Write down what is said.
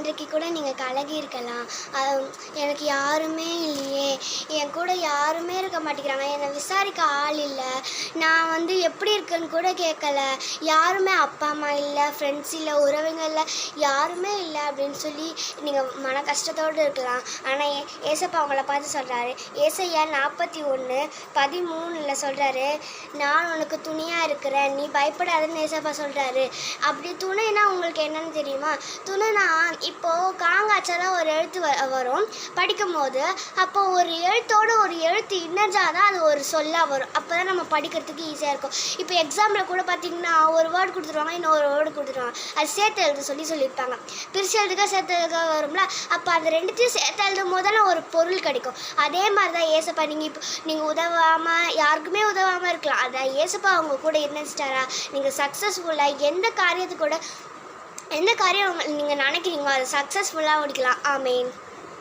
இன்றைக்கு கூட நீங்கள் கலகி இருக்கலாம். எனக்கு யாருமே இல்லையே, என் கூட யாருமே இருக்க மாட்டேங்கிறாங்க, என்னை விசாரிக்க ஆள் இல்லை, நான் வந்து எப்படி இருக்கேன்னு கூட கேட்கல, யாருமே அப்பா அம்மா இல்லை, ஃப்ரெண்ட்ஸ் இல்லை, உறவுங்க இல்லை, யாருமே இல்லை அப்படின்னு சொல்லி நீங்கள் மன கஷ்டத்தோடு இருக்கலாம். ஆனால் ஏசப்பா அவங்கள பார்த்து சொல்கிறாரு. ஏசாயா 41:13 சொல்கிறாரு, நான் உனக்கு துணையாக இருக்கிறேன், நீ பயப்படாதுன்னு ஏசப்பா சொல்கிறாரு. அப்படி துணைனா உங்களுக்கு என்னன்னு தெரியுமா? துணைனா இப்போது காங்காய்ச்சலாம் ஒரு எழுத்து வரும் படிக்கும் போது, அப்போ ஒரு எழுத்தோடு ஒரு எழுத்து இணைஞ்சாதான் அது ஒரு சொல்லாக வரும். அப்போ தான் நம்ம படிக்கிறதுக்கு ஈஸியாக இருக்கும். இப்போ எக்ஸாமில் கூட பார்த்திங்கன்னா ஒரு வேர்டு கொடுத்துருவாங்க, இன்னொரு வேர்டு கொடுத்துருவாங்க, அது சேர்த்து எழுத சொல்லியிருப்பாங்க. பிரித்து எழுதுக்க சேர்த்து எழுதுக்க வரும்ல, அப்போ அந்த ரெண்டுத்தையும் சேர்த்து எழுதும் போதெல்லாம் ஒரு பொருள் கிடைக்கும். அதே மாதிரி தான் ஏசப்பா. நீங்கள் உதவாமல் யாருக்குமே உதவாமல் இருக்கலாம், அதான் ஏசப்பா அவங்க கூட இருந்துச்சிட்டாரா நீங்கள் சக்ஸஸ்ஃபுல்லாக எந்த காரியம் நீங்கள் நினைக்கிறீங்களோ அதை சக்ஸஸ்ஃபுல்லாக முடிக்கலாம். ஆமேன்.